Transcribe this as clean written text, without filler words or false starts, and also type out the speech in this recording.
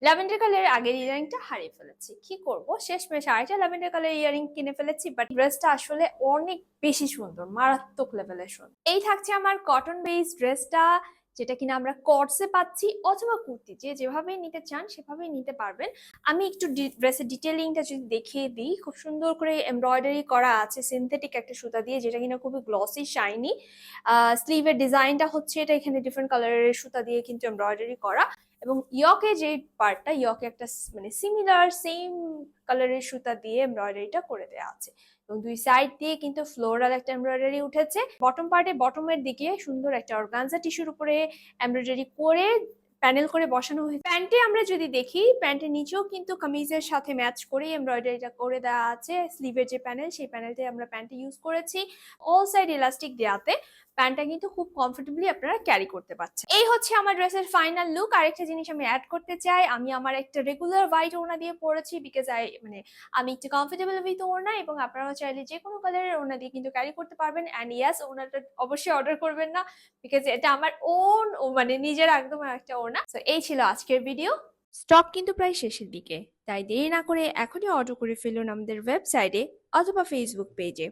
Lavender কালারের আগের ইয়ারিংটা হারিয়ে ফেলেছি, কি করব, শেষমেশ আরেকটা ল্যাভেন্ডার কালার ইয়ারিং কিনে ফেলেছি। বাট ড্রেসটা আসলে অনেক বেশি সুন্দর, মারাত্মক লেভেলের সুন্দর। এই থাকছে আমার কটন বেস ড্রেসটা, যেটা কিনা আমরা কটসে পাচ্ছি অথবা কুর্তি, যে যেভাবেই নিতে চান সেভাবেই নিতে পারবেন। আমি একটু ড্রেসের ডিটেলিংটা যদি দেখিয়ে দিই, খুব সুন্দর করে এমব্রয়ডারি করা আছে সিনথেটিক একটা সুতা দিয়ে, যেটা কিনা খুবই গ্লসি শাইনি। স্লিভের ডিজাইনটা হচ্ছে এটা, এখানে ডিফারেন্ট কালারের সুতা দিয়ে কিন্তু এমব্রয়ডারি করা। এবং ইয়কে যে পার্টটা, ইয়কে একটা মানে সিমিলার সেম কালারের সুতা দিয়ে এমব্রয়ডারিটা করে দেওয়া আছে। এবং দুই সাইড দিয়ে কিন্তু ফ্লোরাল একটা এমব্রয়ডারি উঠেছে। বটম পার্টে বটমের দিকে সুন্দর একটা অর্গানজা টিস্যুর উপরে এমব্রয়ডারি করে প্যানেল করে বসানো হয়েছে। প্যান্টে আমরা যদি দেখি, প্যান্টের নিচেও কিন্তু কামিজের সাথে ম্যাচ করে এমব্রয়ডারিটা করে দেওয়া আছে। স্লিভের যে প্যানেল, সেই প্যানেলটাই আমরা প্যান্টে ইউজ করেছি। অল সাইড ইলাস্টিক দেওয়াতে প্যান্টটা কিন্তু খুব কমফোর্টেবলি আপনারা ক্যারি করতে পারছেন। এই হচ্ছে আমার ড্রেসের ফাইনাল লুক। আরেকটা জিনিস আমি অ্যাড করতে চাই, আমি আমার একটা রেগুলার হোয়াইট ওড়না দিয়ে পরেছি, বিকজ আমি একটু কমফোর্টেবল উইথ ওড়না, এবং আপনারাও চাইলে যে কোনো কালারের ওড়না দিয়ে কিন্তু ক্যারি করতে পারবেন। অ্যান্ড ইয়াস, ওড়নাটা অবশ্যই অর্ডার করবেন না, বিকজ এটা আমার ওন নিজের একদম একটা ওড়না। তো এই ছিল আজকের ভিডিও। স্টক কিন্তু প্রায় শেষের দিকে, তাই দেরি না করে এখনই অর্ডার করে ফেলুন আমাদের ওয়েবসাইটে অথবা ফেসবুক পেজে।